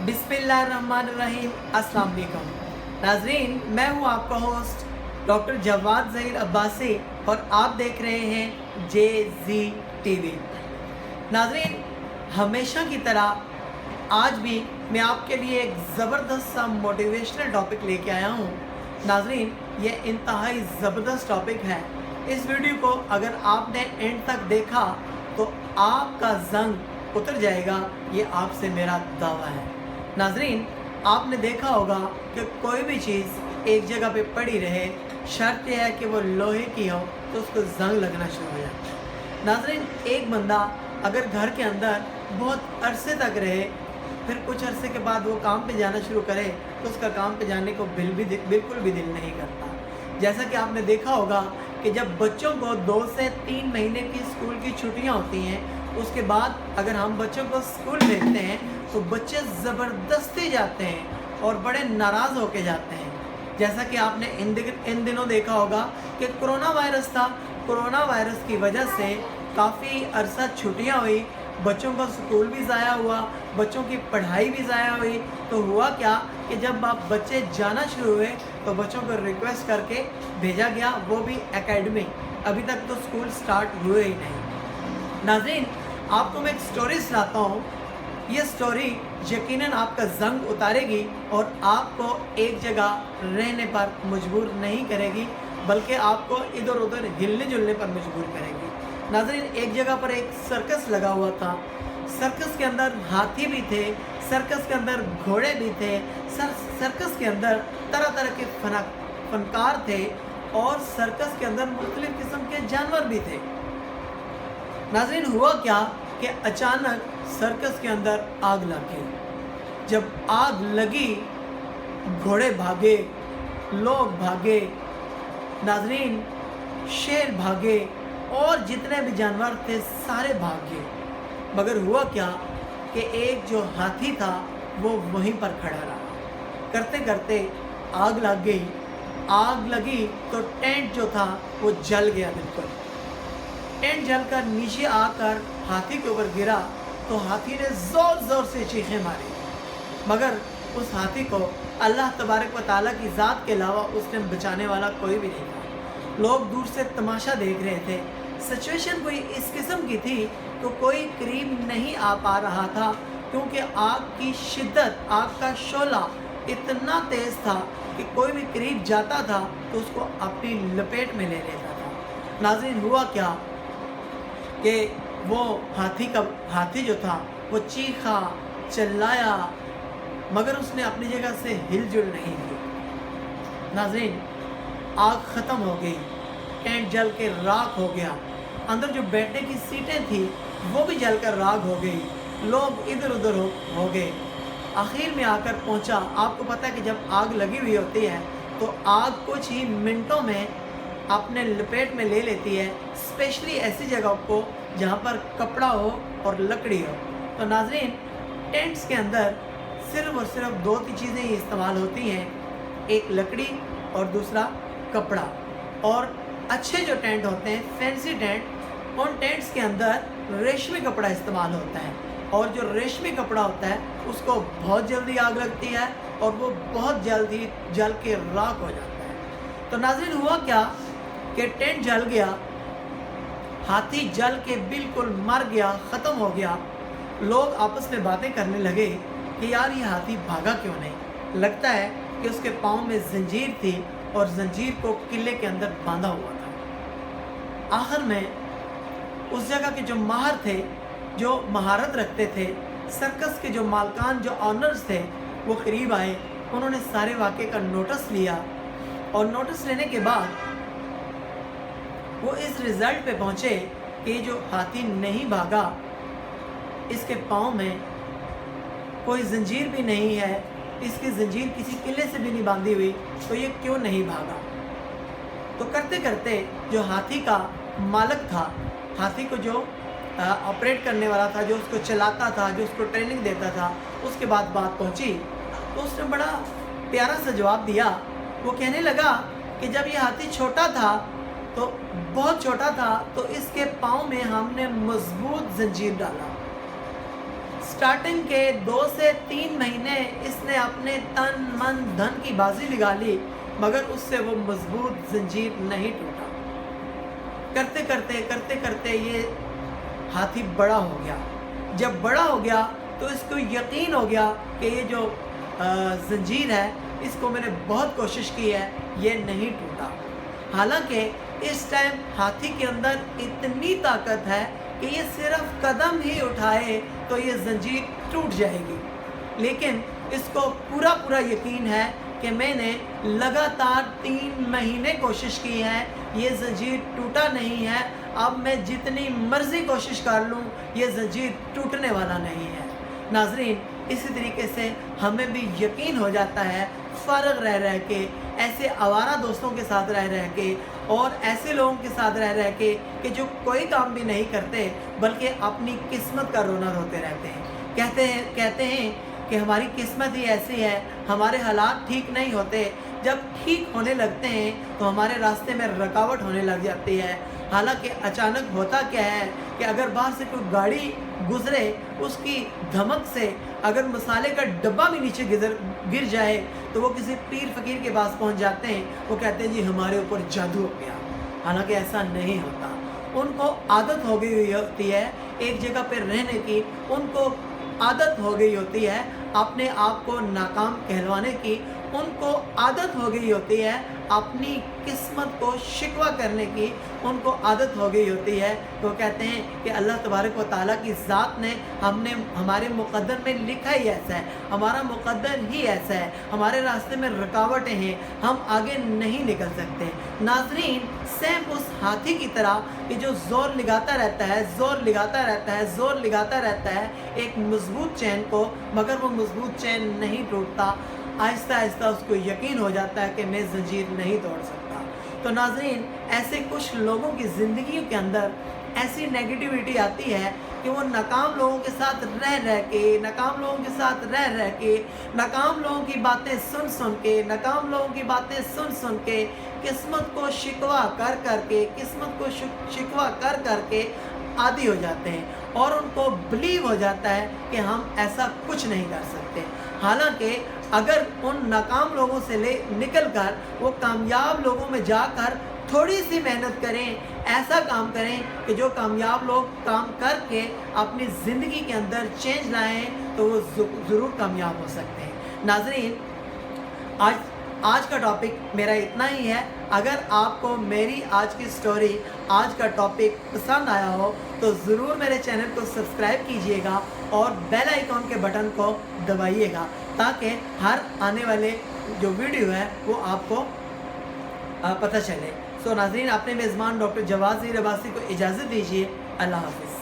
बिस्मिल्लाहिर्रहमानिर्रहीम। अस्सलाम वालेकुम नाजरीन, मैं हूँ आपका होस्ट डॉक्टर जवाद ज़हीर अब्बासी और आप देख रहे हैं JZ TV। नाजरीन, हमेशा की तरह आज भी मैं आपके लिए एक ज़बरदस्त सा मोटिवेशनल टॉपिक लेके आया हूँ। नाजरीन, ये इंतहाई ज़बरदस्त टॉपिक है। इस वीडियो को अगर आपने एंड तक देखा तो आपका जंग उतर जाएगा, ये आपसे मेरा दावा है। नाजरीन, आपने देखा होगा कि कोई भी चीज़ एक जगह पे पड़ी रहे, शर्त यह है कि वो लोहे की हो तो उसको जंग लगना शुरू हो जाता है। नाजरीन, एक बंदा अगर घर के अंदर बहुत अरसे तक रहे, फिर कुछ अरसे के बाद वो काम पे जाना शुरू करे तो उसका काम पे जाने को बिल्कुल भी दिल नहीं करता। जैसा कि आपने देखा होगा कि जब बच्चों को 2 से 3 महीने की स्कूल की छुट्टियां होती हैं, उसके बाद अगर हम बच्चों को स्कूल भेजते हैं तो बच्चे ज़बरदस्ती जाते हैं और बड़े नाराज़ होके जाते हैं। जैसा कि आपने इन दिनों देखा होगा कि कोरोना वायरस था। कोरोना वायरस की वजह से काफ़ी अरसा छुट्टियां हुई, बच्चों का स्कूल भी ज़ाया हुआ, बच्चों की पढ़ाई भी ज़ाया हुई। तो हुआ क्या कि जब आप बच्चे जाना शुरू हुए तो बच्चों को रिक्वेस्ट करके भेजा गया, वो भी एकेडमी। अभी तक तो स्कूल स्टार्ट हुए ही नहीं। नाज़रीन, आपको मैं एक स्टोरी सुनाता हूँ। ये स्टोरी यकीनन आपका जंग उतारेगी और आपको एक जगह रहने पर मजबूर नहीं करेगी, बल्कि आपको इधर उधर हिलने जुलने पर मजबूर करेगी। नाज़रीन, एक जगह पर एक सर्कस लगा हुआ था। सर्कस के अंदर हाथी भी थे, सर्कस के अंदर घोड़े भी थे, सर्कस के अंदर तरह तरह के फनकार थे और सर्कस के अंदर मुख्तलिफ किस्म के जानवर भी थे। नाज़रीन, हुआ क्या कि अचानक सर्कस के अंदर आग लग गई। जब आग लगी, घोड़े भागे, लोग भागे, नाज़रीन शेर भागे और जितने भी जानवर थे सारे भाग गए। मगर हुआ क्या कि एक जो हाथी था वो वहीं पर खड़ा रहा। करते करते आग लग गई। आग लगी तो टेंट जो था वो जल गया बिल्कुल। टेंट जलकर नीचे आकर हाथी के ऊपर गिरा तो हाथी ने ज़ोर ज़ोर से चीखें मारी, मगर उस हाथी को अल्लाह तबारक व तआला की ज़ात के अलावा उसने बचाने वाला कोई भी नहीं था। लोग दूर से तमाशा देख रहे थे। सिचुएशन कोई इस किस्म की थी तो कोई करीब नहीं आ पा रहा था, क्योंकि आग की शिद्दत, आग का शोला इतना तेज़ था कि कोई भी करीब जाता था तो उसको अपनी लपेट में ले लेता था। नाज़रीन, हुआ क्या कि वो हाथी जो था वो चीखा, चिल्लाया, मगर उसने अपनी जगह से हिलजुल नहीं की। नाज़रीन, आग ख़त्म हो गई, टेंट जल के राख हो गया, अंदर जो बैठने की सीटें थी वो भी जलकर राख हो गई, लोग इधर उधर हो गए। आखिर में आकर पहुंचा, आपको पता है कि जब आग लगी हुई होती है तो आग कुछ ही मिनटों में अपने लपेट में ले लेती है, स्पेशली ऐसी जगह को जहां पर कपड़ा हो और लकड़ी हो। तो नाज़रीन, टेंट्स के अंदर सिर्फ और सिर्फ 2 चीज़ें ही इस्तेमाल होती हैं, एक लकड़ी और दूसरा कपड़ा। और अच्छे जो टेंट होते हैं, फैंसी टेंट, उन टेंट्स के अंदर रेशमी कपड़ा इस्तेमाल होता है और जो रेशमी कपड़ा होता है उसको बहुत जल्दी आग लगती है और वो बहुत जल्दी जल के राख हो जाता है। तो नाज़रीन, हुआ क्या कि टेंट जल गया, हाथी जल के बिल्कुल मर गया, ख़त्म हो गया। लोग आपस में बातें करने लगे कि यार ये हाथी भागा क्यों नहीं। लगता है कि उसके पाँव में जंजीर थी और जंजीर को किले के अंदर बांधा हुआ था। आखिर में उस जगह के जो माहिर थे, जो महारत रखते थे, सर्कस के जो मालकान, जो ऑनर्स थे, वो करीब आए। उन्होंने सारे वाक़े का नोटिस लिया और नोटिस लेने के बाद वो इस रिज़ल्ट पे पहुँचे कि जो हाथी नहीं भागा, इसके पाँव में कोई जंजीर भी नहीं है, इसकी जंजीर किसी किले से भी नहीं बांधी हुई, तो ये क्यों नहीं भागा। तो करते करते जो हाथी का मालिक था, हाथी को जो ऑपरेट करने वाला था, जो उसको चलाता था, जो उसको ट्रेनिंग देता था, उसके बाद बात पहुंची तो उसने बड़ा प्यारा सा जवाब दिया। वो कहने लगा कि जब ये हाथी छोटा था, तो बहुत छोटा था, तो इसके पाँव में हमने मजबूत जंजीर डाला, स्टार्टिंग के 2 से 3 महीने इसने अपने तन मन धन की बाजी लगा ली, मगर उससे वो मजबूत जंजीर नहीं टूटा। करते करते ये हाथी बड़ा हो गया। जब बड़ा हो गया तो इसको यकीन हो गया कि ये जो जंजीर है इसको मैंने बहुत कोशिश की है, ये नहीं टूटा। हालांकि इस टाइम हाथी के अंदर इतनी ताकत है कि ये सिर्फ कदम ही उठाए तो ये जंजीर टूट जाएगी, लेकिन इसको पूरा यकीन है कि मैंने लगातार 3 महीने कोशिश की है, ये जंजीर टूटा नहीं है। अब मैं जितनी मर्ज़ी कोशिश कर लूँ ये जंजीर टूटने वाला नहीं है। नाज़रीन, इसी तरीके से हमें भी यकीन हो जाता है फ़र्क रह के, ऐसे आवारा दोस्तों के साथ रह के और ऐसे लोगों के साथ रह के कि जो कोई काम भी नहीं करते बल्कि अपनी किस्मत का रोना रोते रहते हैं। कहते हैं कि हमारी किस्मत ही ऐसी है, हमारे हालात ठीक नहीं होते, जब ठीक होने लगते हैं तो हमारे रास्ते में रुकावट होने लग जाती है। हालांकि अचानक होता क्या है कि अगर बाहर से कोई गाड़ी गुजरे, उसकी धमक से अगर मसाले का डब्बा भी नीचे गिर जाए तो वो किसी पीर फकीर के पास पहुंच जाते हैं। वो कहते हैं जी हमारे ऊपर जादू हो गया। हालांकि ऐसा नहीं होता। उनको आदत हो गई हुई होती है एक जगह पर रहने की, उनको आदत हो गई होती है अपने आप को नाकाम कहलवाने की, उनको आदत हो गई होती है अपनी किस्मत को शिकवा करने की, उनको आदत हो गई होती है। तो कहते हैं कि अल्लाह तबारक व तआला की ज़ात ने हमारे मुक़द्दर में लिखा ही ऐसा है, हमारा मुक़द्दर ही ऐसा है, हमारे रास्ते में रुकावटें हैं, हम आगे नहीं निकल सकते। नाज़रीन, सेम उस हाथी की तरह कि जो ज़ोर लगाता रहता है एक मज़बूत चैन को, मगर वो मज़बूत चैन नहीं टूटता। आहिस्ता आहिस्ता उसको यकीन हो जाता है कि मैं जंजीर नहीं तोड़ सकता। तो नाज़रीन, ऐसे कुछ लोगों की ज़िंदगियों के अंदर ऐसी नेगेटिविटी आती है कि वो नाकाम लोगों के साथ रह के, नाकाम लोगों के साथ रह के, नाकाम लोगों की बातें सुन के, नाकाम लोगों की बातें सुन के किस्मत को शिकवा कर के आदी हो जाते हैं और उनको बिलीव हो जाता है कि हम ऐसा कुछ नहीं कर सकते। हालांकि अगर उन नाकाम लोगों से निकल कर वो कामयाब लोगों में जाकर थोड़ी सी मेहनत करें, ऐसा काम करें कि जो कामयाब लोग काम करके अपनी ज़िंदगी के अंदर चेंज लाएं, तो वो ज़रूर कामयाब हो सकते हैं। नाज़रीन, आज का टॉपिक मेरा इतना ही है। अगर आपको मेरी आज की स्टोरी, आज का टॉपिक पसंद आया हो तो ज़रूर मेरे चैनल को सब्सक्राइब कीजिएगा और बेल आइकॉन के बटन को दबाइएगा ताकि हर आने वाले जो वीडियो है वो आपको पता चले। सो नाज़रीन, अपने मेज़बान डॉक्टर जवाद ज़हीर अब्बासी को इजाज़त दीजिए। अल्लाह हाफ़िज़।